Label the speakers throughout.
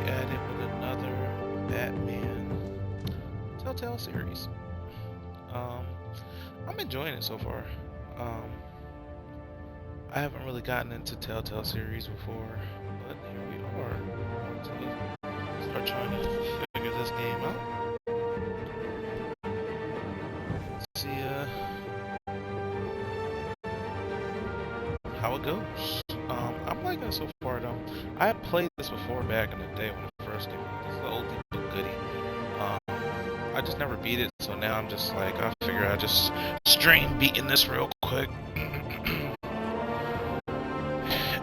Speaker 1: at it with another Batman Telltale series. Um, I'm enjoying it so far. Um, I haven't really gotten into Telltale series before, but here we are. To start trying to figure this game out. See how it goes. I'm liking it so far though. I had played this before back in the day when it first came out. This is the oldie but goodie. I just never beat it, so now I'm just like, I figure I just stream beating this real quick.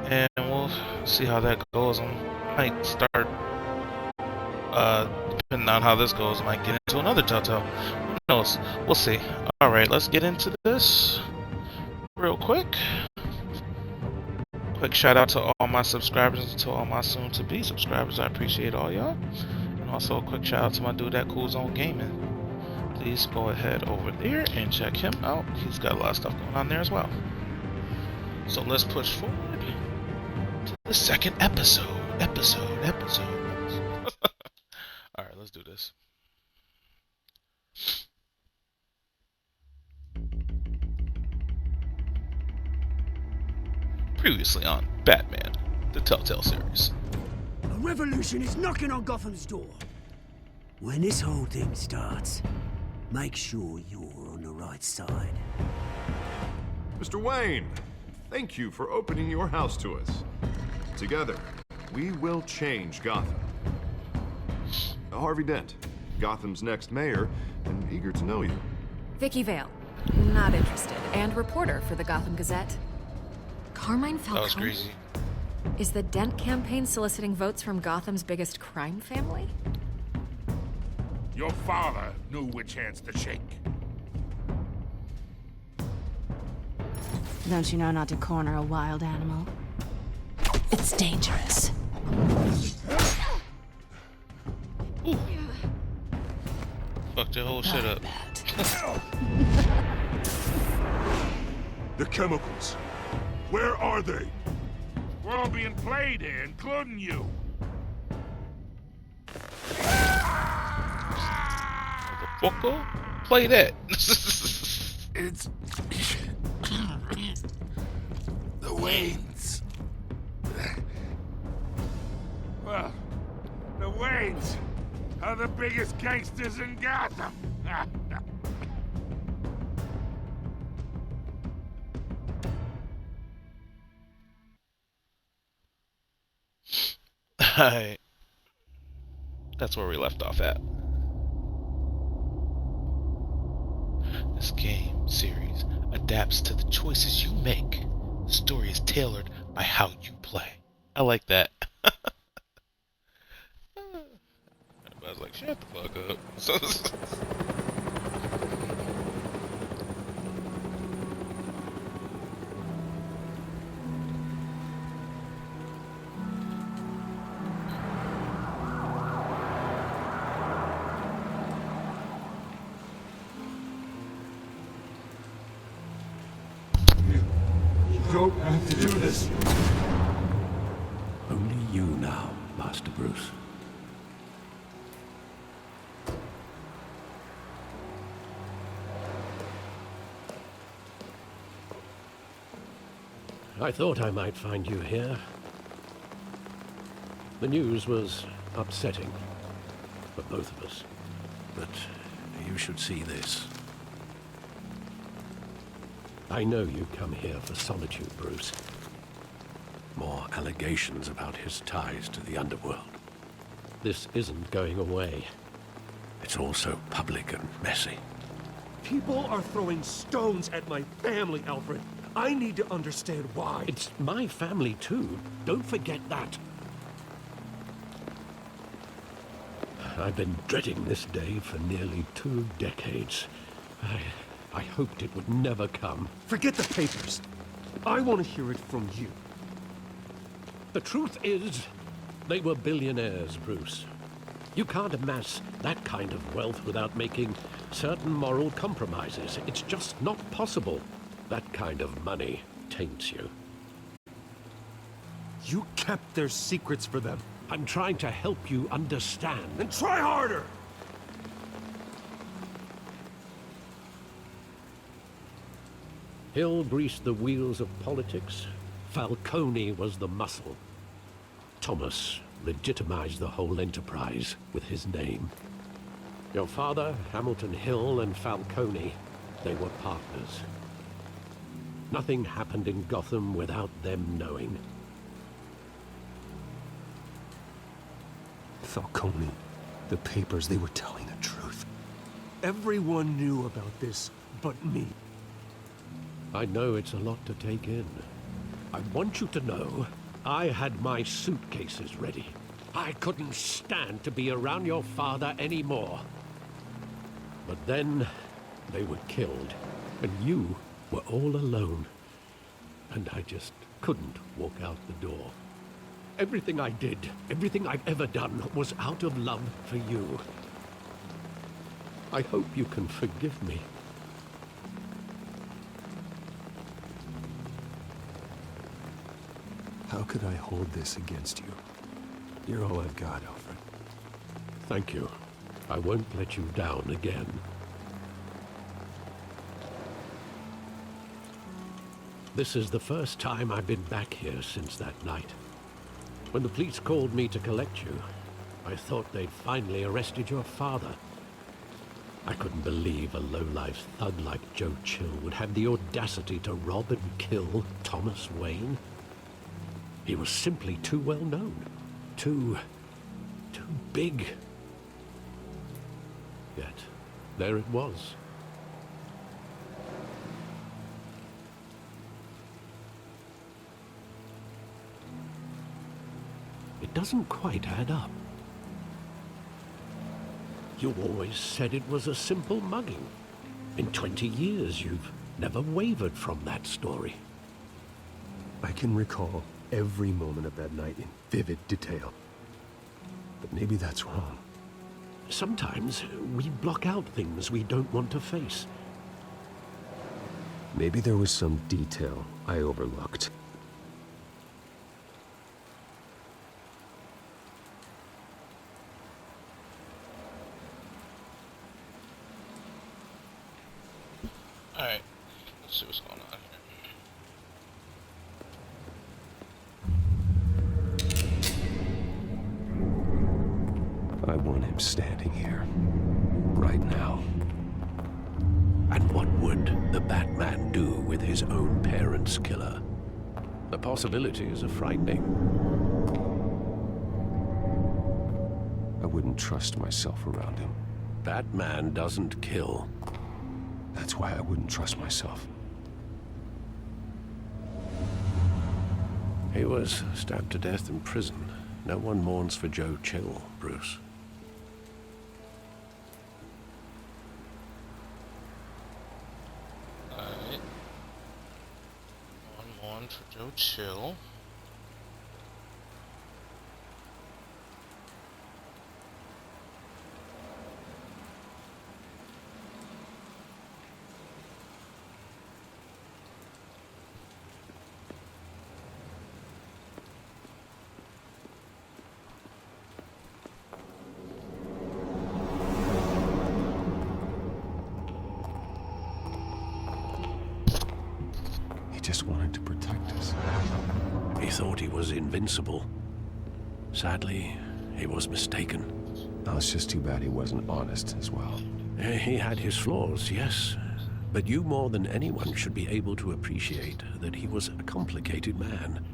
Speaker 1: And we'll see how that goes. I might start, depending on how this goes, I might get into another Telltale. Who knows? We'll see. Alright, let's get into this real quick. Quick shout out to all my subscribers and to all my soon-to-be subscribers. I appreciate all y'all. And also a quick shout out to my dude at Cool Zone Gaming. Please go ahead over there and check him out. He's got a lot of stuff going on there as well. So let's push forward to the second episode. Alright, let's do this. Previously on Batman, the Telltale series.
Speaker 2: A revolution is knocking on Gotham's door. When this whole thing starts, make sure you're on the right side.
Speaker 3: Mr. Wayne, thank you for opening your house to us. Together, we will change Gotham. Harvey Dent, Gotham's next mayor, and eager to know you.
Speaker 4: Vicky Vale, not interested, and reporter for the Gotham Gazette. Carmine Falcone?
Speaker 1: That was crazy.
Speaker 4: Is the Dent campaign soliciting votes from Gotham's biggest crime family?
Speaker 5: Your father knew which hands to shake.
Speaker 6: Don't you know not to corner a wild animal? It's dangerous.
Speaker 1: Ooh. Fucked your whole shit up.
Speaker 5: The chemicals. Where are they? We're all being played here, including you.
Speaker 1: Motherfucker, play that.
Speaker 5: It's the Waynes. Well, the Waynes are the biggest gangsters in Gotham.
Speaker 1: Alright. That's where we left off at. This game series adapts to the choices you make. The story is tailored by how you play. I like that. I was like, shut the fuck up.
Speaker 5: Don't have to do this.
Speaker 2: Only you now, Master Bruce.
Speaker 7: I thought I might find you here. The news was upsetting for both of us.
Speaker 8: But you should see this.
Speaker 7: I know you come here for solitude, Bruce.
Speaker 8: More allegations about his ties to the underworld.
Speaker 7: This isn't going away.
Speaker 8: It's all so public and messy.
Speaker 9: People are throwing stones at my family, Alfred. I need to understand why.
Speaker 7: It's my family, too. Don't forget that. I've been dreading this day for nearly 2 decades. I hoped it would never come.
Speaker 9: Forget the papers. I want to hear it from you.
Speaker 7: The truth is, they were billionaires, Bruce. You can't amass that kind of wealth without making certain moral compromises. It's just not possible. That kind of money taints you.
Speaker 9: You kept their secrets for them.
Speaker 7: I'm trying to help you understand.
Speaker 9: Then try harder!
Speaker 7: Hill greased the wheels of politics. Falcone was the muscle. Thomas legitimized the whole enterprise with his name. Your father, Hamilton Hill, and Falcone, they were partners. Nothing happened in Gotham without them knowing.
Speaker 9: Falcone, the papers, they were telling the truth. Everyone knew about this but me.
Speaker 7: I know it's a lot to take in. I want you to know, I had my suitcases ready. I couldn't stand to be around your father anymore. But then, they were killed, and you were all alone. And I just couldn't walk out the door. Everything I did, everything I've ever done, was out of love for you. I hope you can forgive me.
Speaker 9: How could I hold this against you? You're all I've got, Alfred.
Speaker 7: Thank you. I won't let you down again. This is the first time I've been back here since that night. When the police called me to collect you, I thought they'd finally arrested your father. I couldn't believe a low-life thug like Joe Chill would have the audacity to rob and kill Thomas Wayne. He was simply too well known. Too big. Yet, there it was. It doesn't quite add up. You always said it was a simple mugging. In 20 years, you've never wavered from that story.
Speaker 9: I can recall every moment of that night in vivid detail. But maybe that's wrong.
Speaker 7: Sometimes we block out things we don't want to face.
Speaker 9: Maybe there was some detail I overlooked.
Speaker 1: Alright, let's see what's going on here.
Speaker 9: I want him standing here. Right now.
Speaker 7: And what would the Batman do with his own parents' killer? The possibilities are frightening.
Speaker 9: I wouldn't trust myself around him.
Speaker 7: Batman doesn't kill.
Speaker 9: That's why I wouldn't trust myself.
Speaker 7: He was stabbed to death in prison. No one mourns for Joe Chill, Bruce.
Speaker 1: Alright. One for Joe Chill.
Speaker 9: Just wanted to protect us.
Speaker 7: He thought he was invincible. Sadly, he was mistaken.
Speaker 9: Oh, it's just too bad he wasn't honest as well.
Speaker 7: He had his flaws, yes. But you more than anyone should be able to appreciate that he was a complicated man.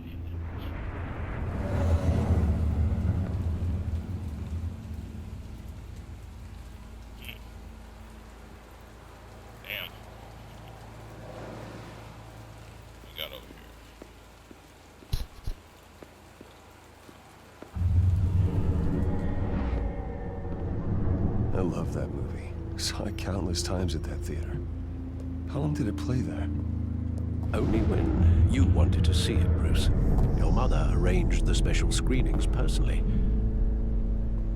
Speaker 9: I love that movie. Saw it countless times at that theater. How long did it play there?
Speaker 7: Only when you wanted to see it, Bruce. Your mother arranged the special screenings personally.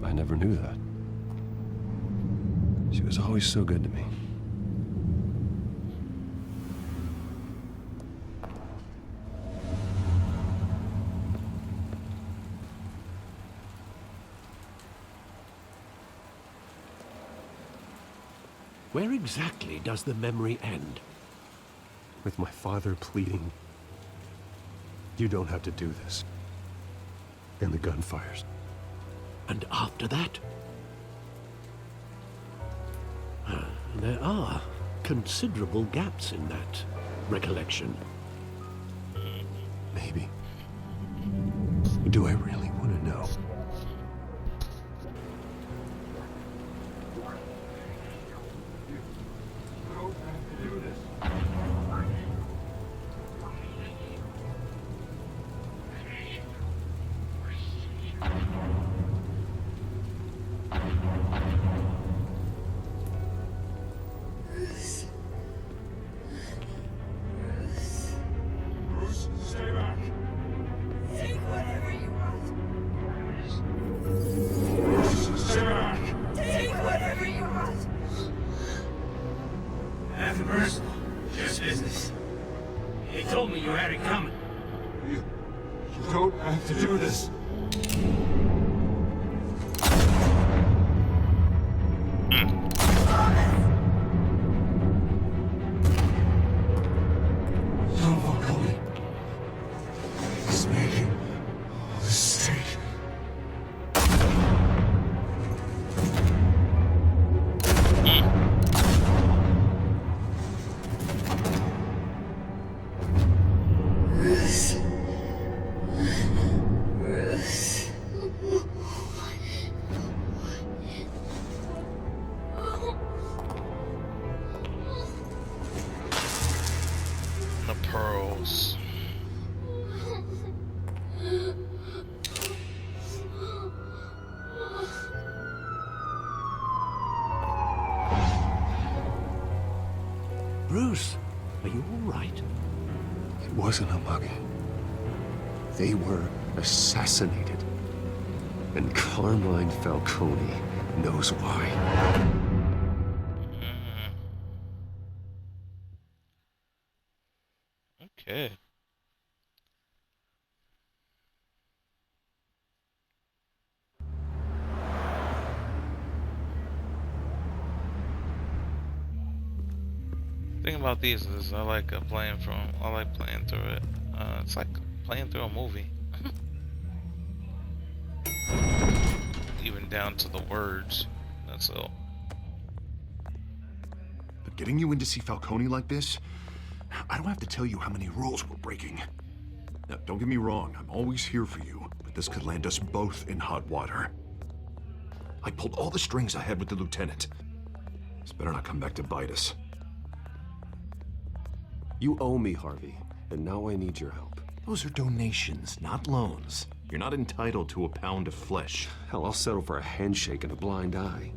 Speaker 9: I never knew that. She was always so good to me.
Speaker 7: Where exactly does the memory end?
Speaker 9: With my father pleading, "You don't have to do this." And the gun fires.
Speaker 7: And after that? There are considerable gaps in that recollection.
Speaker 9: Maybe. Do I really want to know?
Speaker 1: The pearls.
Speaker 7: Bruce, are you all right?
Speaker 9: It wasn't a mug. They were assassinated. And Carmine Falcone knows why.
Speaker 1: Okay. Thing about these is I like playing through it. It's like playing through a movie. Even down to the words. That's all.
Speaker 3: But getting you in to see Falcone like this, I don't have to tell you how many rules we're breaking. Now, don't get me wrong, I'm always here for you, but this could land us both in hot water. I pulled all the strings I had with the lieutenant. This better not come back to bite us.
Speaker 9: You owe me, Harvey, and now I need your help.
Speaker 3: Those are donations, not loans. You're not entitled to a pound of flesh.
Speaker 9: Hell, I'll settle for a handshake and a blind eye.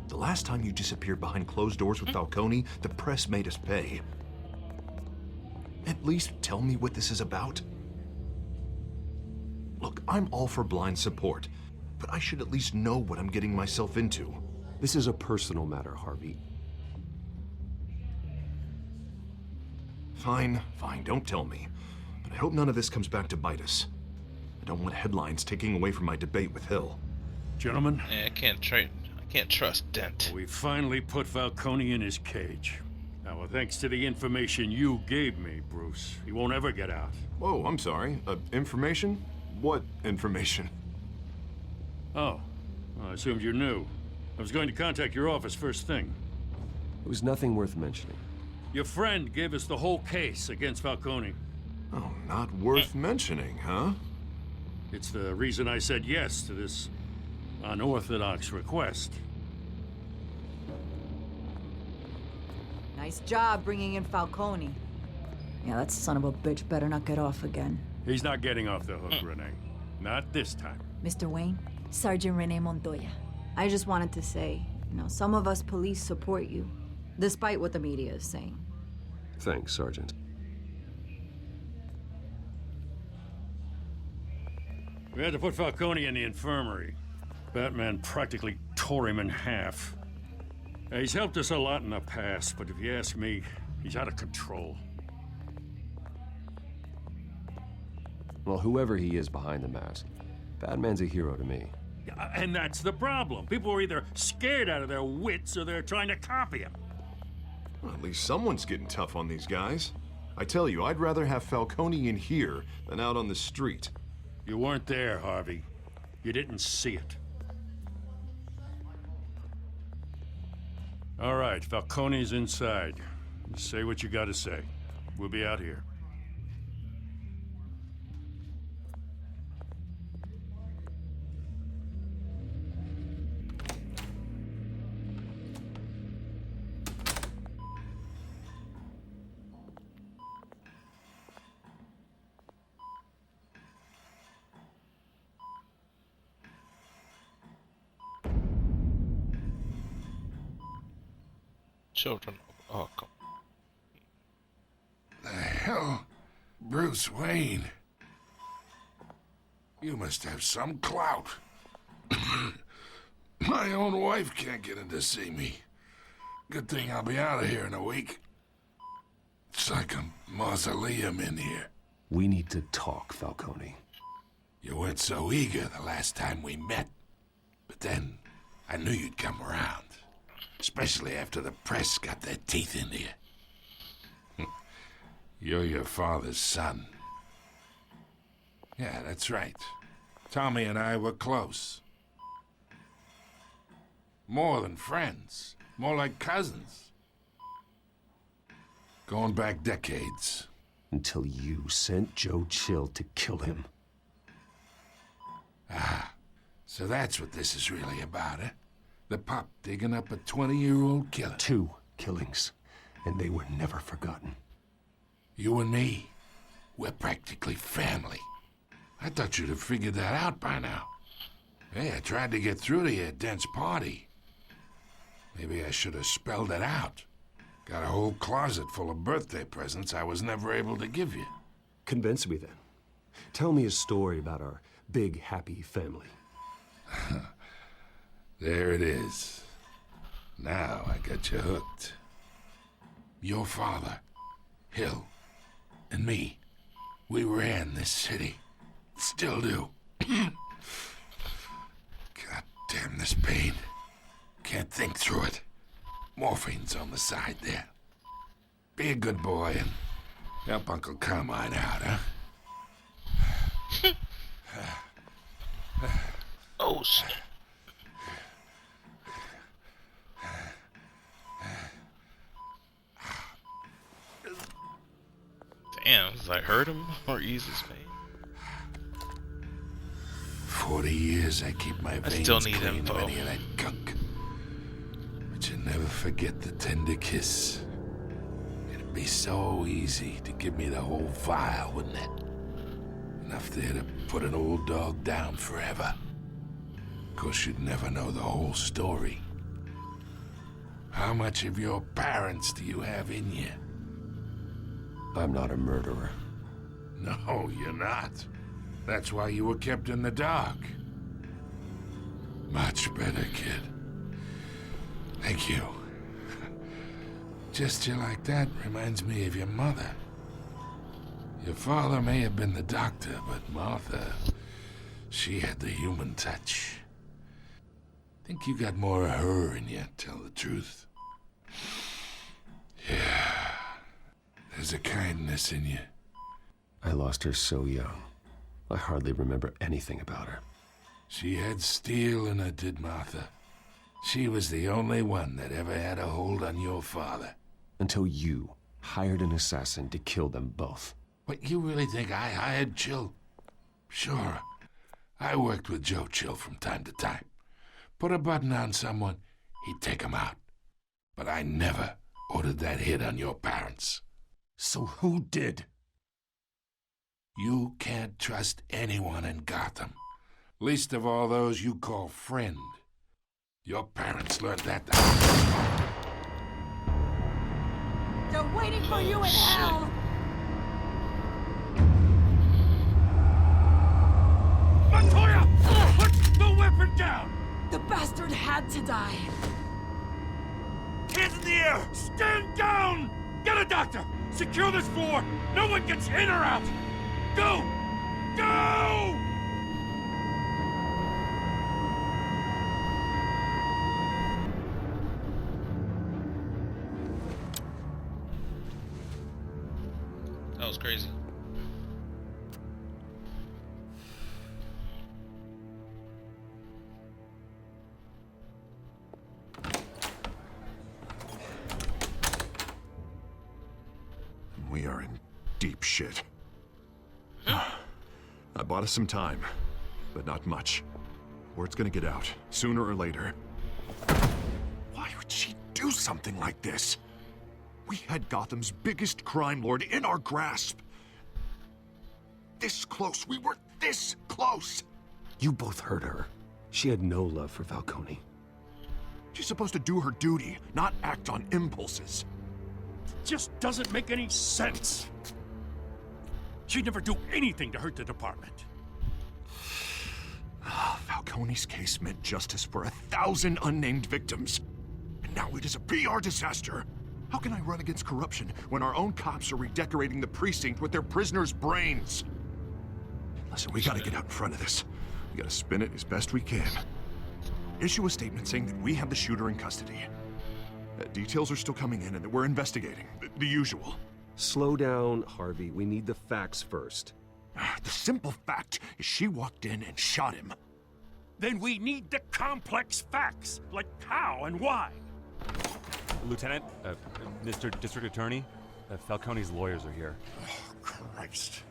Speaker 3: The last time you disappeared behind closed doors with Falcone, the press made us pay. At least tell me what this is about. Look, I'm all for blind support, but I should at least know what I'm getting myself into.
Speaker 9: This is a personal matter, Harvey.
Speaker 3: Fine, don't tell me. But I hope none of this comes back to bite us. I don't want headlines taking away from my debate with Hill.
Speaker 5: Gentlemen,
Speaker 1: Yeah, I can't trust Dent.
Speaker 5: we finally put Falcone in his cage. Now, well, thanks to the information you gave me, Bruce, he won't ever get out.
Speaker 3: Whoa, I'm sorry. Information? What information?
Speaker 5: Oh, well, I assumed you knew. I was going to contact your office first thing.
Speaker 9: It was nothing worth mentioning.
Speaker 5: Your friend gave us the whole case against Falcone.
Speaker 3: Oh, not worth mentioning, huh?
Speaker 5: It's the reason I said yes to this unorthodox request.
Speaker 10: Nice job bringing in Falcone. Yeah, that son of a bitch better not get off again.
Speaker 5: He's not getting off the hook, Renee. Not this time.
Speaker 10: Mr. Wayne, Sergeant Renee Montoya. I just wanted to say, some of us police support you, despite what the media is saying.
Speaker 9: Thanks, Sergeant.
Speaker 5: We had to put Falcone in the infirmary. Batman practically tore him in half. He's helped us a lot in the past, but if you ask me, he's out of control.
Speaker 9: Well, whoever he is behind the mask, Batman's a hero to me.
Speaker 5: Yeah, and that's the problem. People are either scared out of their wits or they're trying to copy him.
Speaker 3: Well, at least someone's getting tough on these guys. I tell you, I'd rather have Falcone in here than out on the street.
Speaker 5: You weren't there, Harvey. You didn't see it. All right, Falcone's inside. Say what you gotta say. We'll be out here.
Speaker 1: Children. Oh, come.
Speaker 11: The hell? Bruce Wayne. You must have some clout. My own wife can't get in to see me. Good thing I'll be out of here in a week. It's like a mausoleum in here.
Speaker 9: We need to talk, Falcone.
Speaker 11: You weren't so eager the last time we met. But then, I knew you'd come around. Especially after the press got their teeth into you. You're your father's son. Yeah, that's right. Tommy and I were close. More than friends. More like cousins. Going back decades.
Speaker 9: Until you sent Joe Chill to kill him.
Speaker 11: Ah, so that's what this is really about, eh? The pup digging up a 20-year-old killer.
Speaker 9: 2 killings, and they were never forgotten.
Speaker 11: You and me, we're practically family. I thought you'd have figured that out by now. Hey, I tried to get through to your dense party. Maybe I should have spelled it out. Got a whole closet full of birthday presents I was never able to give you.
Speaker 9: Convince me then. Tell me a story about our big, happy family.
Speaker 11: There it is. Now I got you hooked. Your father, Hill, and me, we ran this city. Still do. God damn this pain. Can't think through it. Morphine's on the side there. Be a good boy and help Uncle Carmine out, huh?
Speaker 1: Oh, shit. Damn, does that hurt him or ease his pain?
Speaker 11: 40 years I keep my veins
Speaker 1: still need
Speaker 11: clean
Speaker 1: info.
Speaker 11: of any of that gunk. But you never forget the tender kiss. It'd be so easy to give me the whole vial, wouldn't it? Enough there to put an old dog down forever. Of course, you'd never know the whole story. How much of your parents do you have in you?
Speaker 9: I'm not a murderer.
Speaker 11: No, you're not. That's why you were kept in the dark. Much better, kid. Thank you. Gesture like that reminds me of your mother. Your father may have been the doctor, but Martha, she had the human touch. Think you got more of her in you, tell the truth. Yeah. There's a kindness in you.
Speaker 9: I lost her so young. I hardly remember anything about her.
Speaker 11: She had steel in her, did Martha. She was the only one that ever had a hold on your father.
Speaker 9: Until you hired an assassin to kill them both.
Speaker 11: What, you really think I hired Chill? Sure. I worked with Joe Chill from time to time. Put a button on someone, he'd take him out. But I never ordered that hit on your parents.
Speaker 9: So who did?
Speaker 11: You can't trust anyone in Gotham. Least of all those you call friend. Your parents learned that.
Speaker 10: They're waiting for you in hell!
Speaker 5: Montoya! Put the weapon down!
Speaker 10: The bastard had to die.
Speaker 5: Hands in the air! Stand down! Get a doctor! Secure this floor! No one gets in or out! Go! Go!
Speaker 1: That was crazy.
Speaker 3: We are in deep shit. I bought us some time, but not much. Word's gonna get out, sooner or later. Why would she do something like this? We had Gotham's biggest crime lord in our grasp. This close. We were this close.
Speaker 9: You both hurt her. She had no love for Falcone.
Speaker 3: She's supposed to do her duty, not act on impulses.
Speaker 5: Just doesn't make any sense. She'd never do anything to hurt the department.
Speaker 3: Falcone's case meant justice for 1,000 unnamed victims. And now it is a PR disaster. How can I run against corruption when our own cops are redecorating the precinct with their prisoners' brains? Listen, we gotta get out in front of this. We gotta spin it as best we can. Issue a statement saying that we have the shooter in custody. Details are still coming in and that we're investigating. The usual.
Speaker 9: Slow down, Harvey. We need the facts first.
Speaker 3: The simple fact is she walked in and shot him.
Speaker 5: Then we need the complex facts, like how and why.
Speaker 12: Lieutenant, Mr. District Attorney, Falcone's lawyers are here.
Speaker 3: Oh, Christ.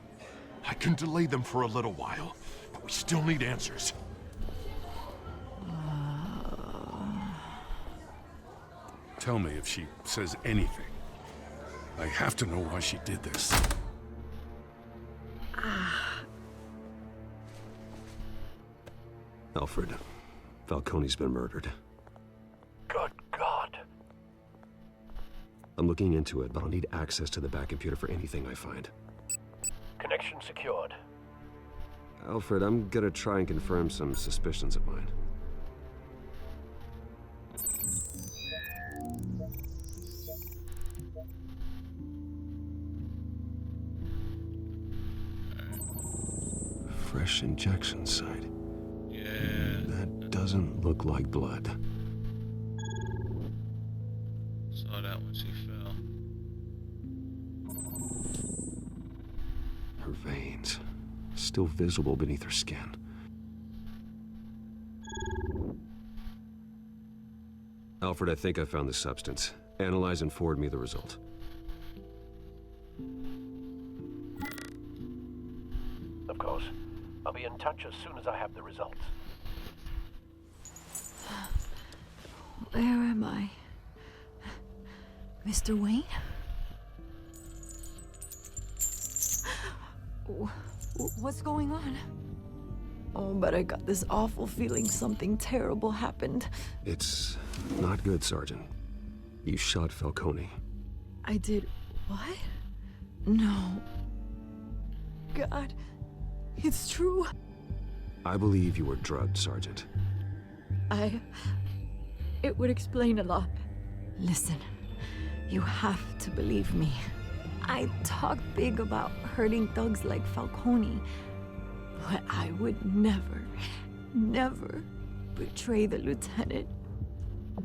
Speaker 3: I can delay them for a little while, but we still need answers.
Speaker 5: Tell me if she says anything. I have to know why she did this.
Speaker 9: Alfred, Falcone's been murdered.
Speaker 7: Good God.
Speaker 9: I'm looking into it, but I'll need access to the back computer for anything I find.
Speaker 7: Connection secured.
Speaker 9: Alfred, I'm gonna try and confirm some suspicions of mine. Fresh injection site.
Speaker 1: Yeah.
Speaker 9: That doesn't look like blood.
Speaker 1: Saw that when she fell.
Speaker 9: Her veins, still visible beneath her skin. Alfred, I think I found the substance. Analyze and forward me the result.
Speaker 7: Of course. I'll be in touch as soon as I have the results.
Speaker 10: Where am I? Mr. Wayne? What's going on? Oh, but I got this awful feeling something terrible happened.
Speaker 9: It's not good, Sergeant. You shot Falcone.
Speaker 10: I did what? No. God, it's true.
Speaker 9: I believe you were drugged, Sergeant.
Speaker 10: It would explain a lot. Listen, you have to believe me. I talk big about hurting thugs like Falcone, but I would never, never betray the lieutenant.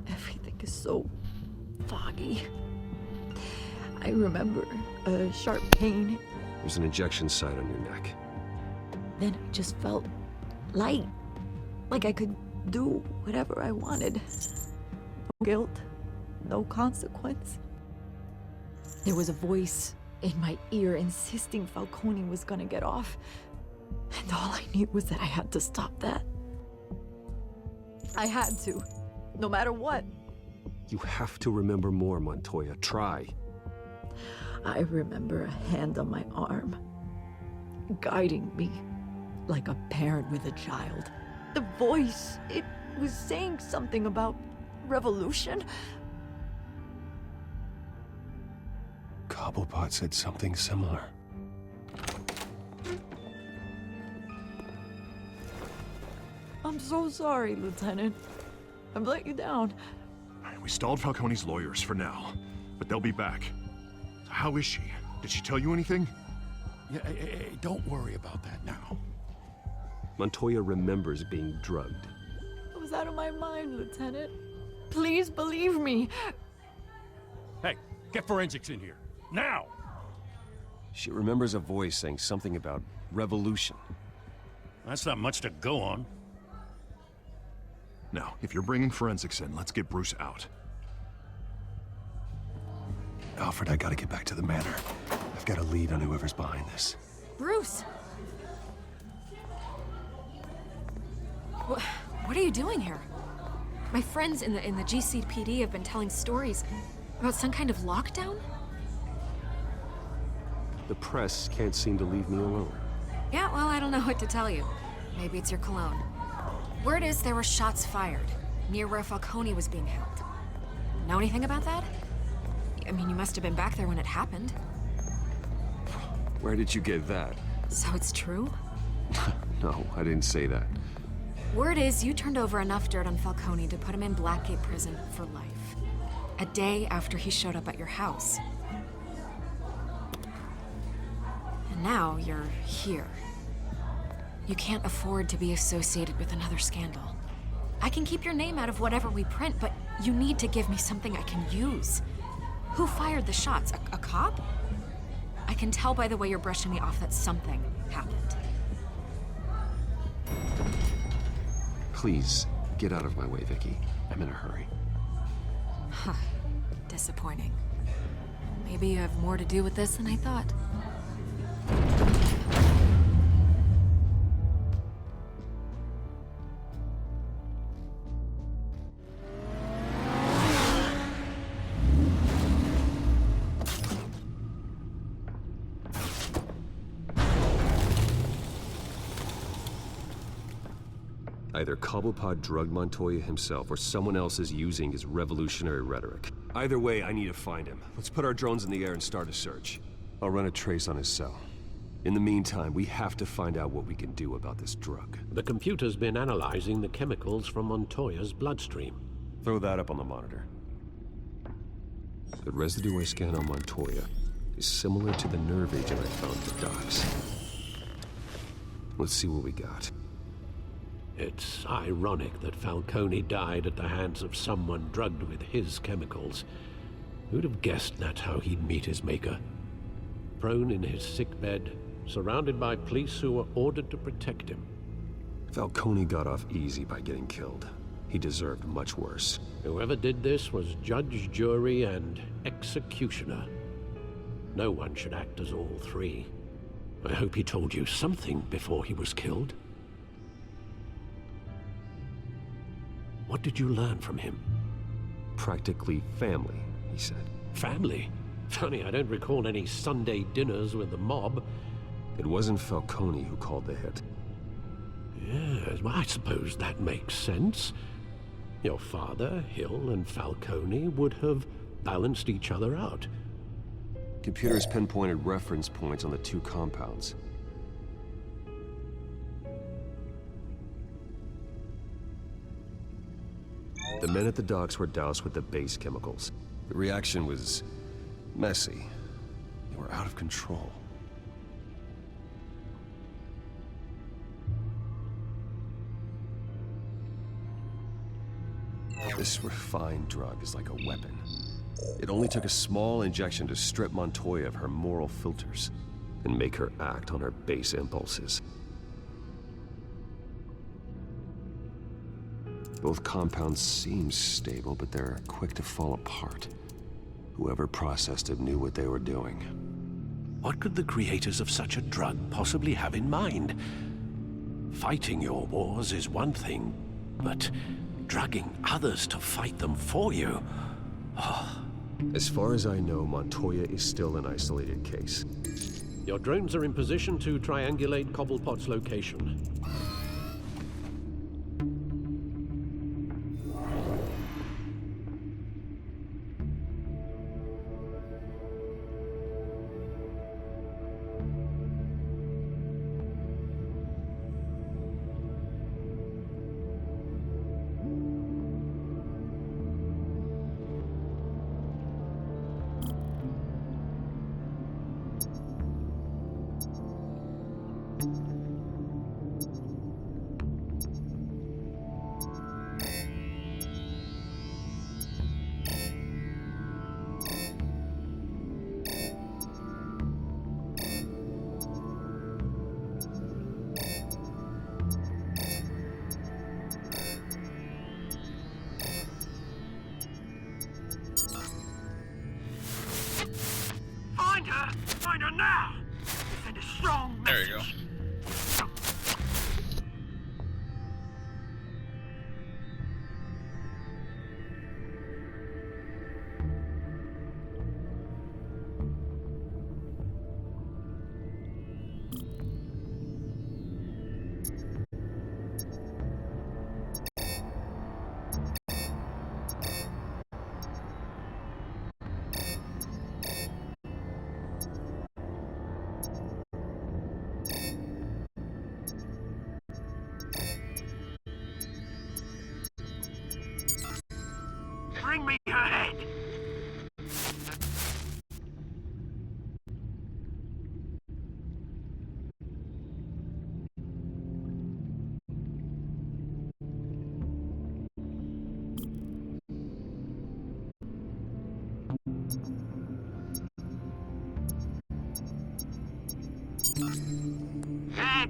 Speaker 10: Everything is so foggy. I remember a sharp pain.
Speaker 9: There's an injection site on your neck.
Speaker 10: Then I just felt light, like I could do whatever I wanted. No guilt, no consequence. There was a voice in my ear insisting Falcone was gonna get off, and all I knew was that I had to stop that. I had to, no matter what.
Speaker 9: You have to remember more, Montoya. Try.
Speaker 10: I remember a hand on my arm, guiding me like a parent with a child. The voice, it was saying something about revolution.
Speaker 9: Cobblepot said something similar.
Speaker 10: I'm so sorry, Lieutenant. I've let you down.
Speaker 3: We stalled Falcone's lawyers for now, but they'll be back. So how is she? Did she tell you anything?
Speaker 5: Yeah, hey, don't worry about that now.
Speaker 9: Montoya remembers being drugged.
Speaker 10: I was out of my mind, Lieutenant. Please believe me.
Speaker 5: Hey, get forensics in here. Now!
Speaker 9: She remembers a voice saying something about revolution.
Speaker 5: That's not much to go on.
Speaker 3: Now, if you're bringing forensics in, let's get Bruce out.
Speaker 9: Alfred, I gotta get back to the manor. I've got a lead on whoever's behind this.
Speaker 4: Bruce! What are you doing here? My friends in the GCPD have been telling stories about some kind of lockdown?
Speaker 9: The press can't seem to leave me alone.
Speaker 4: Yeah, well, I don't know what to tell you. Maybe it's your cologne. Word is there were shots fired near where Falcone was being held. Know anything about that? I mean, you must have been back there when it happened.
Speaker 9: Where did you get that?
Speaker 4: So it's true?
Speaker 9: No, I didn't say that.
Speaker 4: Word is you turned over enough dirt on Falcone to put him in Blackgate Prison for life. A day after he showed up at your house. And now you're here. You can't afford to be associated with another scandal. I can keep your name out of whatever we print, but you need to give me something I can use. Who fired the shots? A cop? I can tell by the way you're brushing me off that something happened.
Speaker 9: Please, get out of my way, Vicky. I'm in a hurry.
Speaker 4: Huh. Disappointing. Maybe you have more to do with this than I thought.
Speaker 9: Either Cobblepot drugged Montoya himself, or someone else is using his revolutionary rhetoric. Either way, I need to find him. Let's put our drones in the air and start a search. I'll run a trace on his cell. In the meantime, we have to find out what we can do about this drug.
Speaker 7: The computer's been analyzing the chemicals from Montoya's bloodstream.
Speaker 9: Throw that up on the monitor. The residue I scanned on Montoya is similar to the nerve agent I found at the docks. Let's see what we got.
Speaker 7: It's ironic that Falcone died at the hands of someone drugged with his chemicals. Who'd have guessed that's how he'd meet his maker? Prone in his sickbed, surrounded by police who were ordered to protect him.
Speaker 9: Falcone got off easy by getting killed. He deserved much worse.
Speaker 7: Whoever did this was judge, jury, and executioner. No one should act as all three. I hope he told you something before he was killed. What did you learn from him?
Speaker 9: Practically family, he said.
Speaker 7: Family? Funny, I don't recall any Sunday dinners with the mob.
Speaker 9: It wasn't Falcone who called the hit.
Speaker 7: Yes, well, I suppose that makes sense. Your father, Hill, and Falcone would have balanced each other out.
Speaker 9: Computers pinpointed reference points on the two compounds. The men at the docks were doused with the base chemicals. The reaction was messy. They were out of control. This refined drug is like a weapon. It only took a small injection to strip Montoya of her moral filters and make her act on her base impulses. Both compounds seem stable, but they're quick to fall apart. Whoever processed it knew what they were doing.
Speaker 7: What could the creators of such a drug possibly have in mind? Fighting your wars is one thing, but drugging others to fight them for you? Oh.
Speaker 9: As far as I know, Montoya is still an isolated case.
Speaker 7: Your drones are in position to triangulate Cobblepot's location.
Speaker 2: Find her! Find her now! Send a strong message.
Speaker 1: There you go.
Speaker 2: Bring me her head!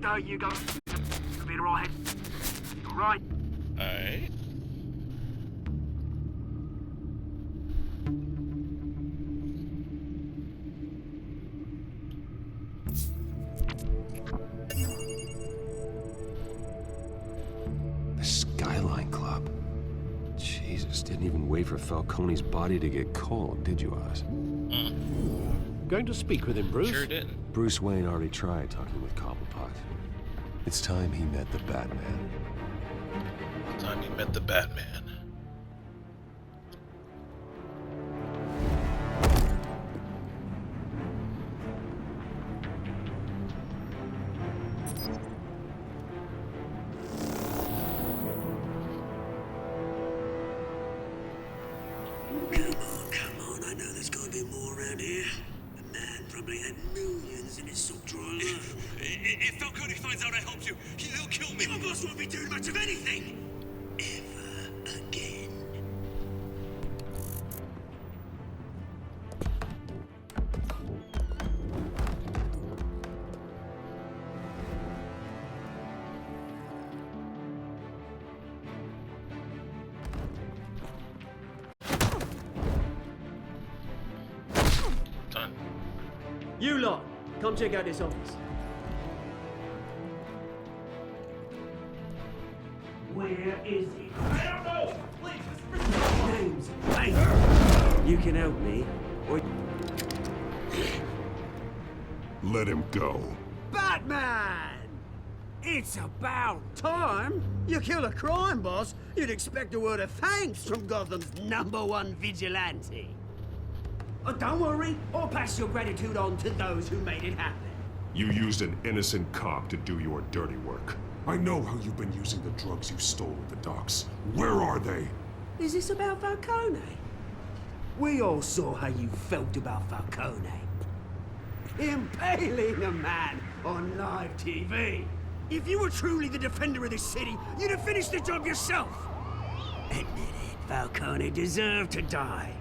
Speaker 2: There you go. You'll be right. Right.
Speaker 1: Alright.
Speaker 9: The Skyline Club. Jesus, didn't even wait for Falcone's body to get cold, did you, Oz?
Speaker 7: Going to speak with him, Bruce?
Speaker 1: Sure didn't.
Speaker 9: Bruce Wayne already tried talking with Cobblepot. It's time he met the Batman.
Speaker 1: Time he met the Batman.
Speaker 2: Come on, I know there's gotta be more around here. The man probably had millions in his sock drawer alone.
Speaker 13: If Falcone finds out I helped you, he'll kill me.
Speaker 2: Your boss won't be doing much of anything. Ever again.
Speaker 1: Done.
Speaker 14: You lot, come check out this office.
Speaker 2: Where is he?
Speaker 13: I don't know. Please,
Speaker 2: James, hey! You can help me, or...
Speaker 3: Let him go.
Speaker 2: Batman! It's about time. You kill a crime boss, you'd expect a word of thanks from Gotham's #1 vigilante. Oh, don't worry, I'll pass your gratitude on to those who made it happen.
Speaker 3: You used an innocent cop to do your dirty work. I know how you've been using the drugs you stole at the docks. Where are they?
Speaker 2: Is this about Falcone? We all saw how you felt about Falcone. Impaling a man on live TV. If you were truly the defender of this city, you'd have finished the job yourself. Admit it, Falcone deserved to die.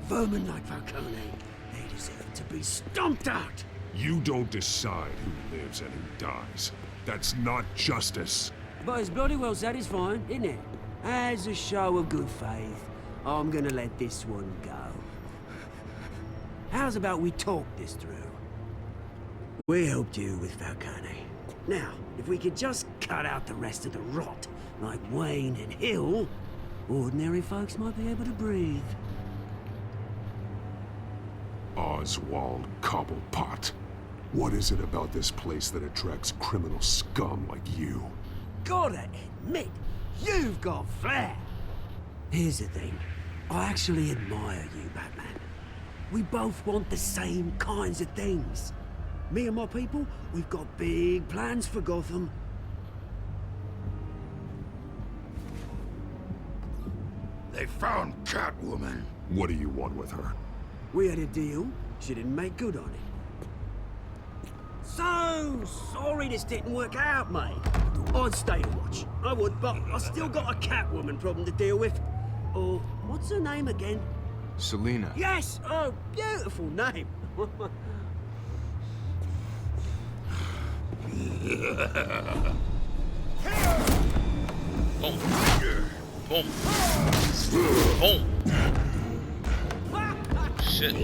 Speaker 2: Vermin like Falcone, they deserve to be stomped out.
Speaker 3: You don't decide who lives and who dies. That's not justice.
Speaker 2: But it's bloody well satisfying, isn't it? As a show of good faith, I'm gonna let this one go. How's about we talk this through? We helped you with Falcone. Now, if we could just cut out the rest of the rot, like Wayne and Hill, ordinary folks might be able to breathe.
Speaker 3: Oswald Cobblepot. What is it about this place that attracts criminal scum like you?
Speaker 2: Gotta admit, you've got flair. Here's the thing. I actually admire you, Batman. We both want the same kinds of things. Me and my people, we've got big plans for Gotham.
Speaker 3: They found Catwoman. What do you want with her?
Speaker 2: We had a deal. She didn't make good on it. So sorry this didn't work out, mate. I'd stay to watch. I would, but I still got a Catwoman problem to deal with. Oh, what's her name again?
Speaker 15: Selina.
Speaker 2: Yes! Oh, beautiful name.
Speaker 1: Boom. Boom. Boom. Shit.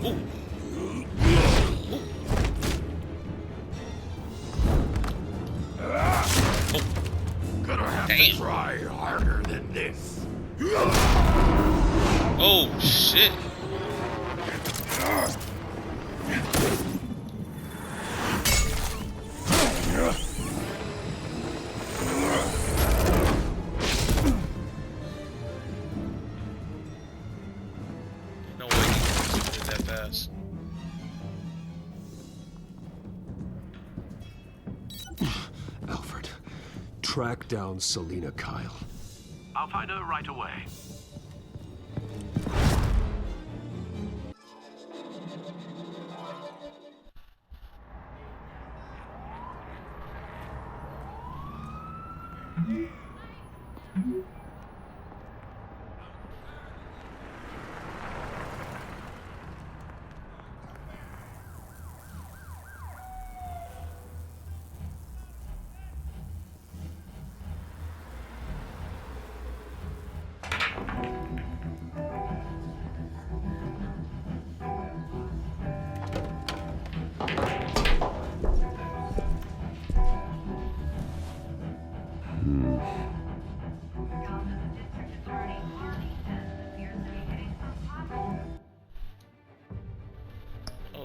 Speaker 1: Ooh. No way he did that fast.
Speaker 9: Alfred, track down Selina Kyle.
Speaker 7: I'll find her right away.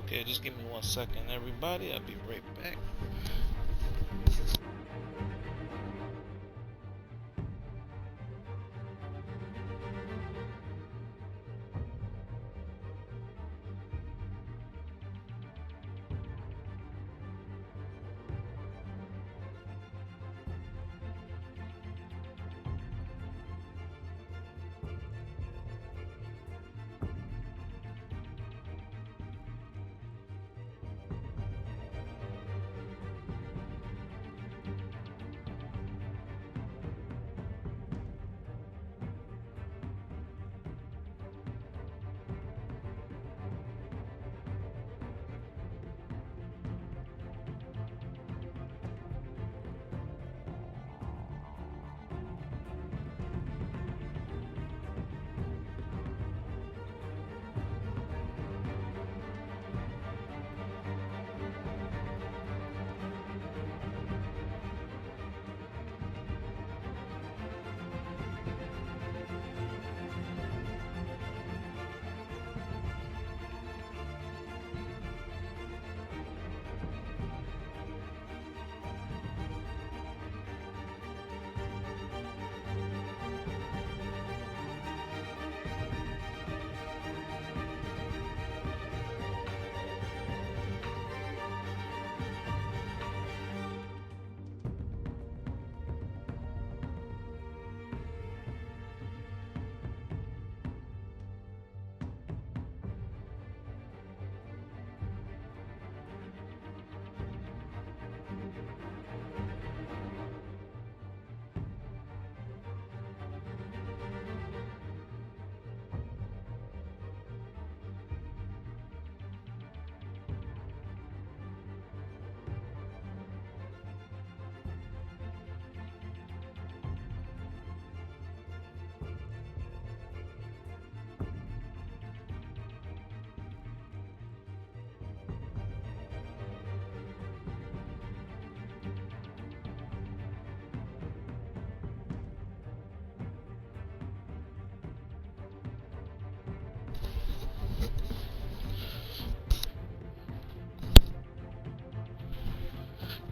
Speaker 1: Okay, just give me 1 second, everybody. I'll be right back.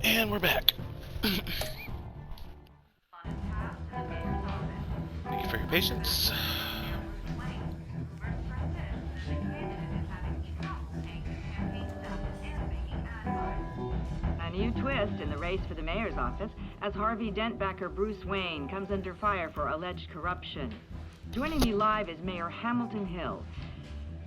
Speaker 1: And we're back. Thank you for your patience.
Speaker 15: A new twist in the race for the mayor's office as Harvey Dent backer Bruce Wayne comes under fire for alleged corruption. Joining me live is Mayor Hamilton Hill.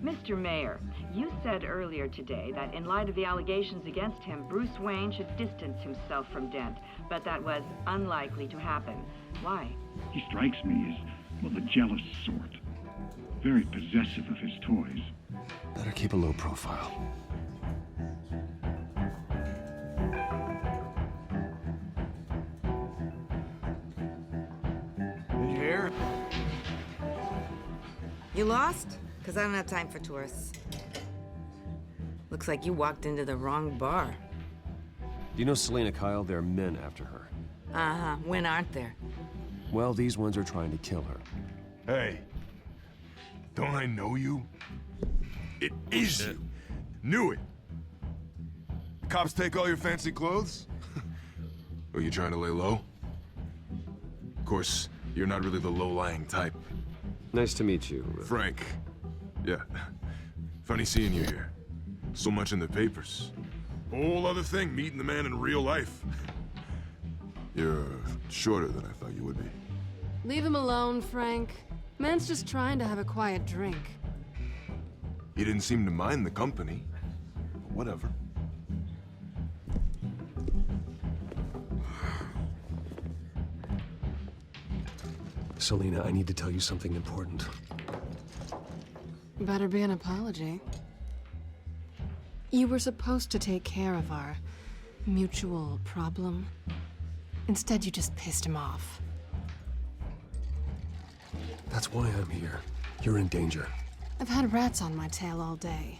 Speaker 15: Mr. Mayor, you said earlier today that in light of the allegations against him, Bruce Wayne should distance himself from Dent, but that was unlikely to happen. Why?
Speaker 16: He strikes me as, well, the jealous sort. Very possessive of his toys.
Speaker 9: Better keep a low profile.
Speaker 17: Did you hear?
Speaker 18: You lost? Because I don't have time for tourists. Looks like you walked into the wrong bar.
Speaker 9: Do you know Selina Kyle? There are men after her.
Speaker 18: Uh-huh. When aren't there?
Speaker 9: Well, these ones are trying to kill her.
Speaker 11: Hey, don't I know you?
Speaker 17: It is you. Knew it. Cops take all your fancy clothes?
Speaker 3: Are you trying to lay low? Of course, you're not really the low-lying type.
Speaker 9: Nice to meet you.
Speaker 3: Frank. Yeah. Funny seeing you here. So much in the papers. Whole other thing, meeting the man in real life. You're shorter than I thought you would be.
Speaker 19: Leave him alone, Frank. Man's just trying to have a quiet drink.
Speaker 3: He didn't seem to mind the company. But whatever.
Speaker 9: Selena, I need to tell you something important.
Speaker 19: Better be an apology. You were supposed to take care of our mutual problem. Instead, you just pissed him off.
Speaker 9: That's why I'm here. You're in danger.
Speaker 19: I've had rats on my tail all day.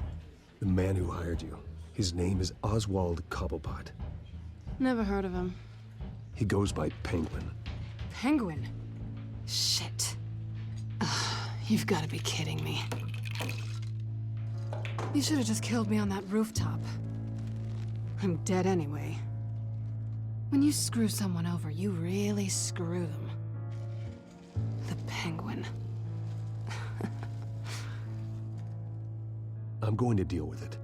Speaker 9: The man who hired you, his name is Oswald Cobblepot.
Speaker 19: Never heard of him.
Speaker 9: He goes by Penguin.
Speaker 19: Penguin? Shit. Ugh, you've got to be kidding me. You should have just killed me on that rooftop. I'm dead anyway. When you screw someone over, you really screw them. The Penguin.
Speaker 9: I'm going to deal with it.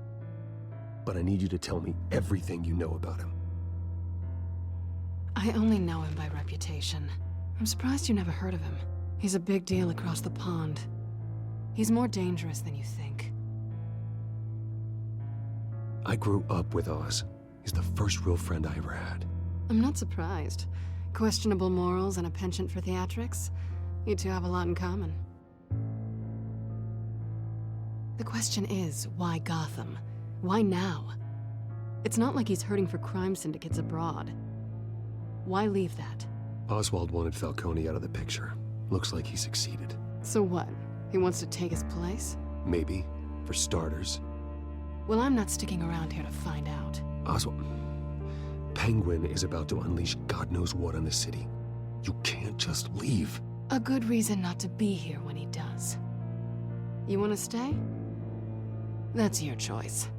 Speaker 9: But I need you to tell me everything you know about him.
Speaker 19: I only know him by reputation. I'm surprised you never heard of him. He's a big deal across the pond. He's more dangerous than you think.
Speaker 9: I grew up with Oz. He's the first real friend I ever had.
Speaker 19: I'm not surprised. Questionable morals and a penchant for theatrics. You two have a lot in common. The question is, why Gotham? Why now? It's not like he's hurting for crime syndicates abroad. Why leave that?
Speaker 9: Oswald wanted Falcone out of the picture. Looks like he succeeded.
Speaker 19: So what? He wants to take his place?
Speaker 9: Maybe, for starters.
Speaker 19: Well, I'm not sticking around here to find out.
Speaker 9: Oswald... Penguin is about to unleash God knows what on the city. You can't just leave.
Speaker 19: A good reason not to be here when he does. You want to stay? That's your choice.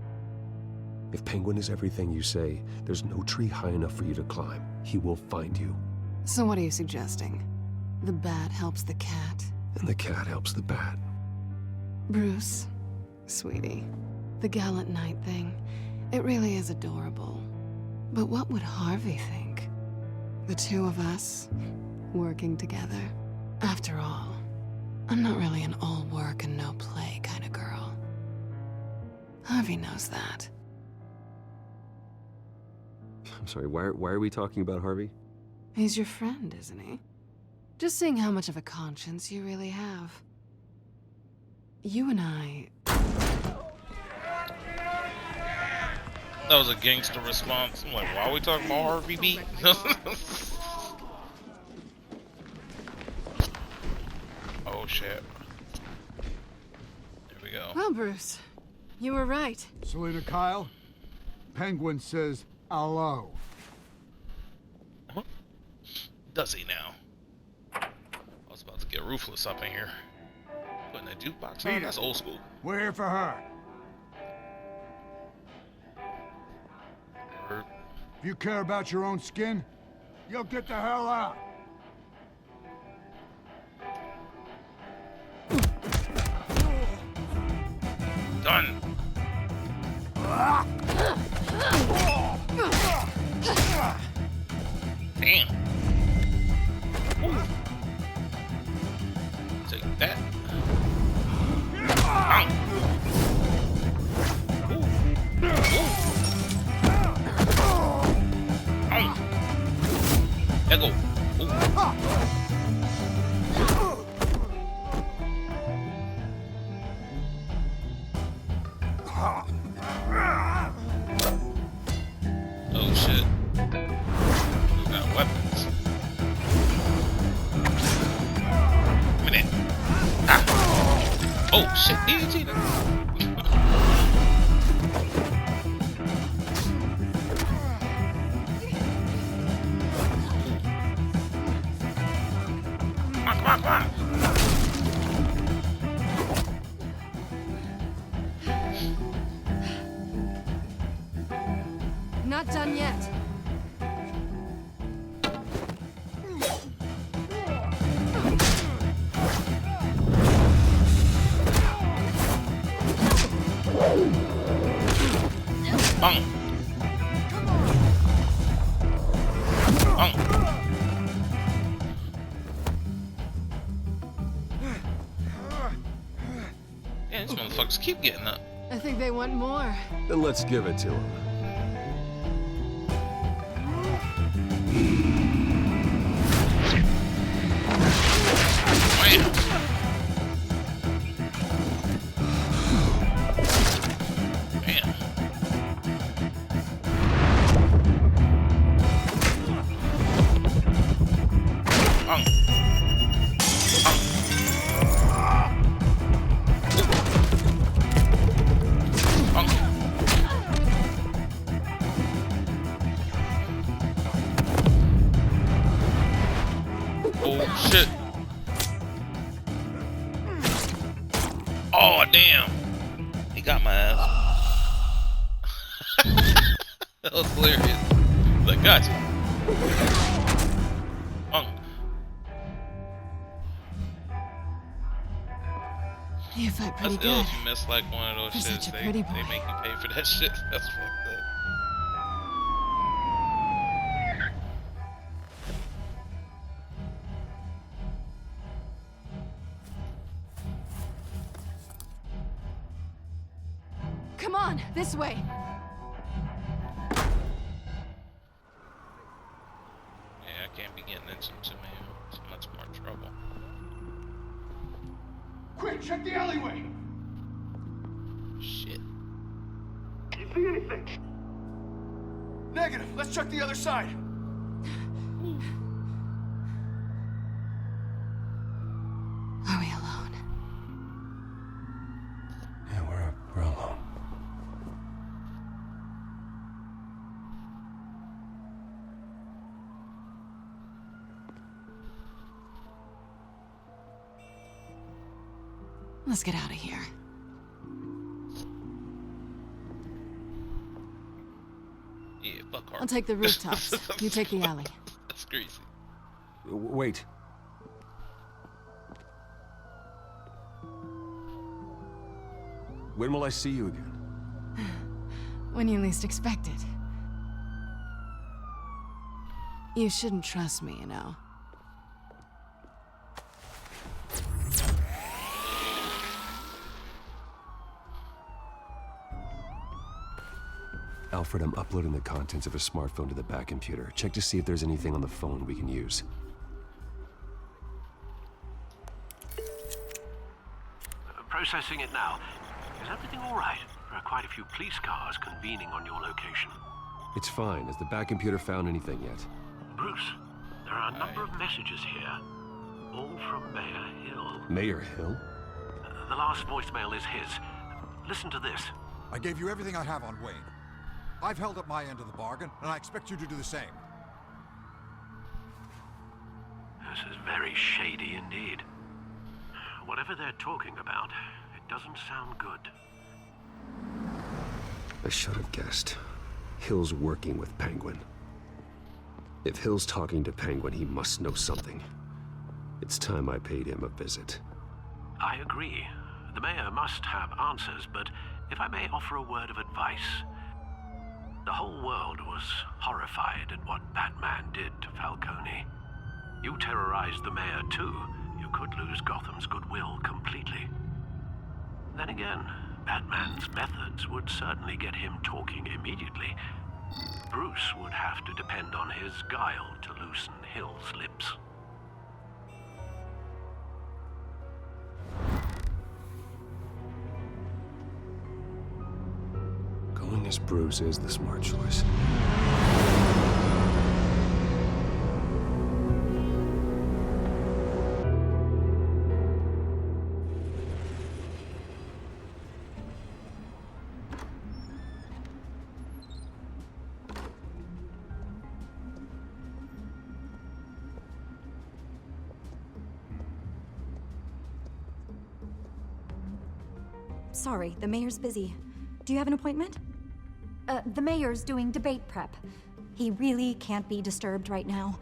Speaker 9: If Penguin is everything you say, there's no tree high enough for you to climb. He will find you.
Speaker 19: So what are you suggesting? The bat helps the cat?
Speaker 9: And the cat helps the bat.
Speaker 19: Bruce, sweetie, the gallant knight thing, it really is adorable. But what would Harvey think? The two of us, working together? After all, I'm not really an all work and no play kind of girl. Harvey knows that.
Speaker 9: I'm sorry, why are we talking about Harvey?
Speaker 19: He's your friend, isn't he? Just seeing how much of a conscience you really have. You and I...
Speaker 1: That was a gangster response. I'm like, why are we talking about Harvey B? Oh shit. There we go.
Speaker 19: Well, Bruce, you were right.
Speaker 20: Selena Kyle, Penguin says hello.
Speaker 1: Huh? Does he now? I was about to get ruthless up in here. Putting a jukebox on? That's old school.
Speaker 20: We're here for her. If you care about your own skin, you'll get the hell out.
Speaker 1: Done. Damn. Ooh. Take that. Ow. Ooh. Ooh. There go. Oh shit. We got weapons. Minute. Ah. Oh shit, DDT. Come on.
Speaker 10: Not done yet.
Speaker 1: Bang. Bang. Yeah, these motherfuckers keep getting up.
Speaker 19: I think they want more.
Speaker 9: Then let's give it to him.
Speaker 1: Bam. Bam. Bang. Oh shit. Oh damn. He got my ass. That was hilarious. Like, gotcha.
Speaker 19: You fight pretty
Speaker 1: That's ill
Speaker 19: good.
Speaker 1: if you miss like one of those
Speaker 19: You're
Speaker 1: shits.
Speaker 19: such a
Speaker 1: They
Speaker 19: pretty boy.
Speaker 1: make you pay for that shit. That's fucked up.
Speaker 19: Come on, this way.
Speaker 1: Yeah, I can't be getting into too much more trouble.
Speaker 20: Quick, check the alleyway!
Speaker 1: Shit.
Speaker 20: You see anything? Negative. Let's check the other side.
Speaker 19: Are we alone?
Speaker 8: Yeah, we're alone.
Speaker 19: Let's get out of here.
Speaker 1: Yeah, fuck her.
Speaker 19: I'll take the rooftops. You take the alley.
Speaker 1: That's greasy.
Speaker 9: Wait. When will I see you again?
Speaker 19: When you least expect it. You shouldn't trust me, you know.
Speaker 9: Alfred, I'm uploading the contents of a smartphone to the back computer. Check to see if there's anything on the phone we can use.
Speaker 8: Processing it now. Is everything all right? There are quite a few police cars convening on your location.
Speaker 9: It's fine. Has the back computer found anything yet?
Speaker 8: Bruce, there are a number of messages here. All from Mayor Hill.
Speaker 9: Mayor Hill?
Speaker 8: The last voicemail is his. Listen to this.
Speaker 20: I gave you everything I have on Wayne. I've held up my end of the bargain, and I expect you to do the same.
Speaker 8: This is very shady indeed. Whatever they're talking about, it doesn't sound good.
Speaker 9: I should have guessed. Hill's working with Penguin. If Hill's talking to Penguin, he must know something. It's time I paid him a visit.
Speaker 8: I agree. The mayor must have answers, but if I may offer a word of advice. The whole world was horrified at what Batman did to Falcone. You terrorized the mayor too. You could lose Gotham's goodwill completely. Then again, Batman's methods would certainly get him talking immediately. Bruce would have to depend on his guile to loosen Hill's lips.
Speaker 9: Going as Bruce is the smart choice.
Speaker 4: Sorry, the mayor's busy. Do you have an appointment?
Speaker 21: The mayor's doing debate prep. He really can't be disturbed right now.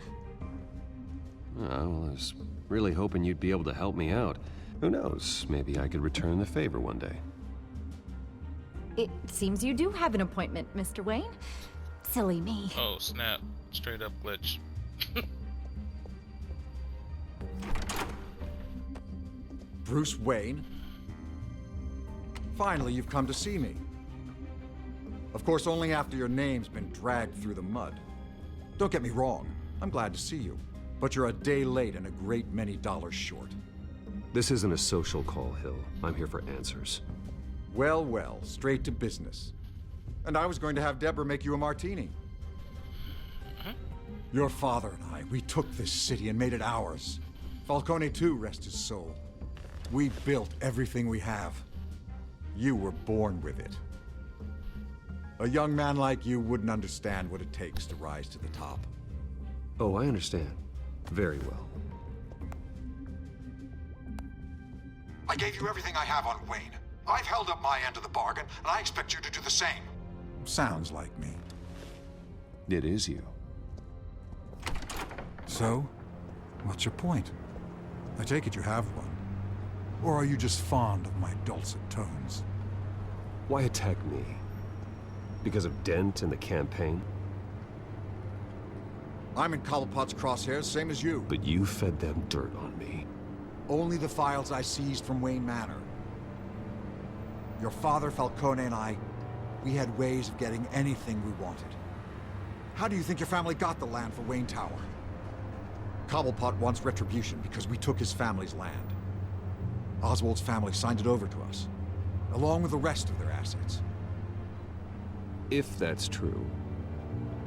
Speaker 9: Oh, well, I was really hoping you'd be able to help me out. Who knows? Maybe I could return the favor one day.
Speaker 21: It seems you do have an appointment, Mr. Wayne. Silly me.
Speaker 1: Oh, snap. Straight up glitch.
Speaker 22: Bruce Wayne? Finally, you've come to see me. Of course, only after your name's been dragged through the mud. Don't get me wrong, I'm glad to see you. But you're a day late and a great many dollars short.
Speaker 9: This isn't a social call, Hill. I'm here for answers.
Speaker 22: Well, well, straight to business. And I was going to have Deborah make you a martini. Your father and I, we took this city and made it ours. Falcone too, rest his soul. We built everything we have. You were born with it. A young man like you wouldn't understand what it takes to rise to the top.
Speaker 9: Oh, I understand. Very well.
Speaker 3: I gave you everything I have on Wayne. I've held up my end of the bargain, and I expect you to do the same.
Speaker 22: Sounds like me.
Speaker 9: It is you.
Speaker 22: So, what's your point? I take it you have one. Or are you just fond of my dulcet tones?
Speaker 9: Why attack me? Because of Dent and the campaign?
Speaker 22: I'm in Cobblepot's crosshairs, same as you.
Speaker 9: But you fed them dirt on me.
Speaker 22: Only the files I seized from Wayne Manor. Your father, Falcone, and I, we had ways of getting anything we wanted. How do you think your family got the land for Wayne Tower? Cobblepot wants retribution because we took his family's land. Oswald's family signed it over to us, along with the rest of their assets.
Speaker 9: If that's true,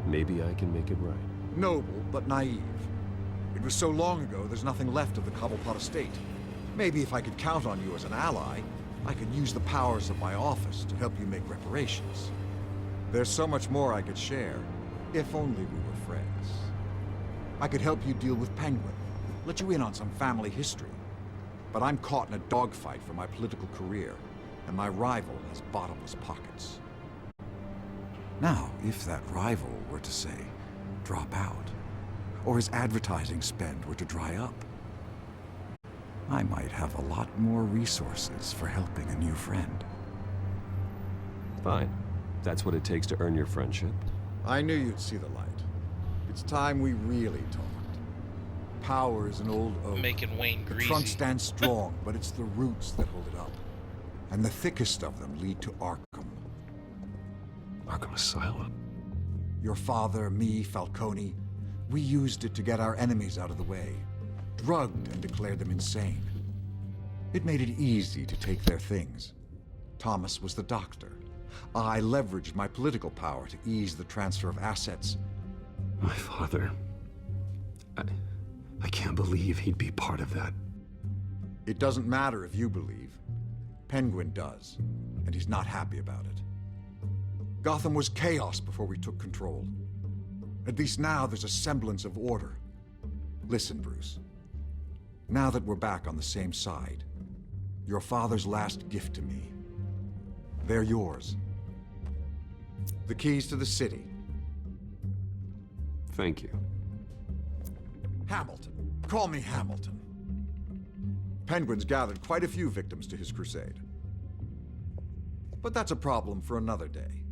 Speaker 9: maybe I can make it right.
Speaker 22: Noble, but naive. It was so long ago, there's nothing left of the Cobblepot estate. Maybe if I could count on you as an ally, I could use the powers of my office to help you make reparations. There's so much more I could share, if only we were friends. I could help you deal with Penguin, let you in on some family history. But I'm caught in a dogfight for my political career, and my rival has bottomless pockets. Now, if that rival were to say, drop out, or his advertising spend were to dry up, I might have a lot more resources for helping a new friend.
Speaker 9: Fine. That's what it takes to earn your friendship.
Speaker 22: I knew you'd see the light. It's time we really talked. Power is an old oak.
Speaker 1: Making Wayne greasy.
Speaker 22: The trunk stands strong, but it's the roots that hold it up. And the thickest of them lead to Arkham.
Speaker 9: Arkham Asylum?
Speaker 22: Your father, me, Falcone, we used it to get our enemies out of the way. Drugged and declared them insane. It made it easy to take their things. Thomas was the doctor. I leveraged my political power to ease the transfer of assets.
Speaker 9: My father... I can't believe he'd be part of that.
Speaker 22: It doesn't matter if you believe. Penguin does, and he's not happy about it. Gotham was chaos before we took control. At least now there's a semblance of order. Listen, Bruce. Now that we're back on the same side, your father's last gift to me, they're yours. The keys to the city.
Speaker 9: Thank you.
Speaker 22: Hamilton. Call me Hamilton. Penguin's gathered quite a few victims to his crusade. But that's a problem for another day.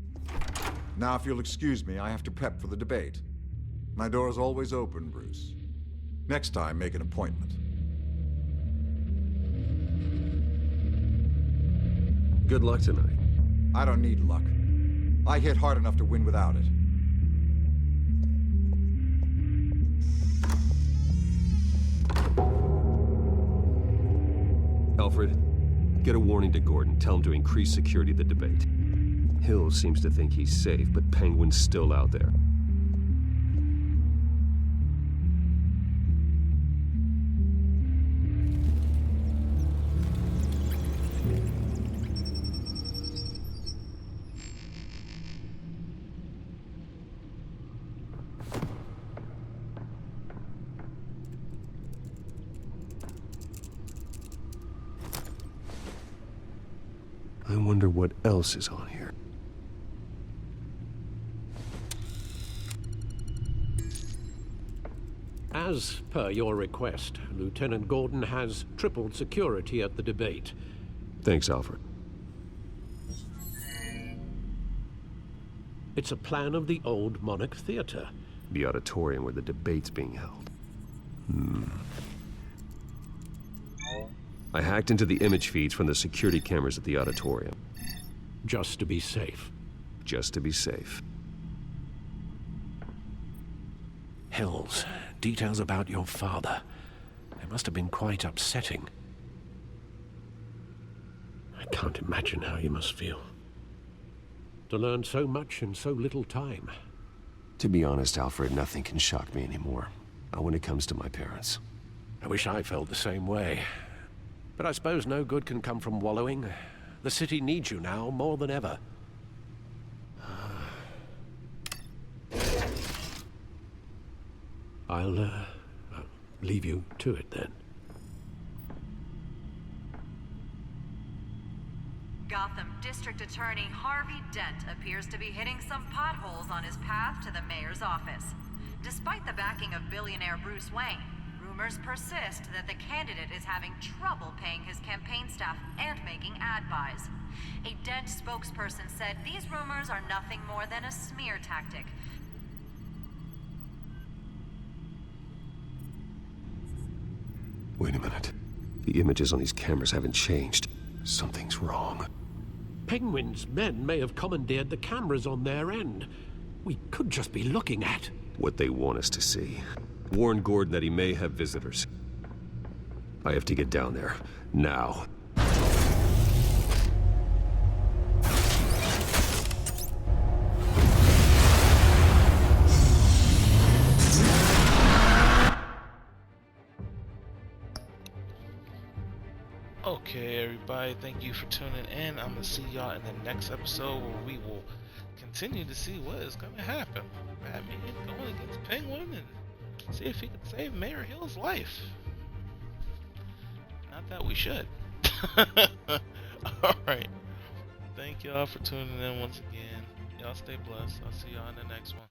Speaker 22: Now, if you'll excuse me, I have to prep for the debate. My door is always open, Bruce. Next time, make an appointment.
Speaker 9: Good luck tonight.
Speaker 22: I don't need luck. I hit hard enough to win without it.
Speaker 9: Alfred, get a warning to Gordon. Tell him to increase security at the debate. Hill seems to think he's safe, but Penguin's still out there. I wonder what else is on here.
Speaker 7: As per your request, Lieutenant Gordon has tripled security at the debate.
Speaker 9: Thanks, Alfred.
Speaker 7: It's a plan of the old Monarch Theater.
Speaker 9: The auditorium where the debate's being held. I hacked into the image feeds from the security cameras at the auditorium.
Speaker 7: Just to be safe.
Speaker 9: Just to be safe.
Speaker 7: Hills, details about your father. They must have been quite upsetting. I can't imagine how you must feel. To learn so much in so little time.
Speaker 9: To be honest, Alfred, nothing can shock me anymore. Not when it comes to my parents.
Speaker 7: I wish I felt the same way. But I suppose no good can come from wallowing. The city needs you now more than ever. I'll leave you to it then.
Speaker 6: Gotham District Attorney Harvey Dent appears to be hitting some potholes on his path to the mayor's office. Despite the backing of billionaire Bruce Wayne, rumors persist that the candidate is having trouble paying his campaign staff and making ad buys. A Dent spokesperson said these rumors are nothing more than a smear tactic.
Speaker 9: Wait a minute. The images on these cameras haven't changed. Something's wrong.
Speaker 7: Penguin's men may have commandeered the cameras on their end. We could just be looking at
Speaker 9: what they want us to see. Warn Gordon that he may have visitors. I have to get down there. Now.
Speaker 1: Okay, everybody, thank you for tuning in. I'm gonna see y'all in the next episode where we will continue to see what is gonna happen. Batman going against Penguin and see if he can save Mayor Hill's life. Not that we should. Alright. Thank y'all for tuning in once again. Y'all stay blessed. I'll see y'all in the next one.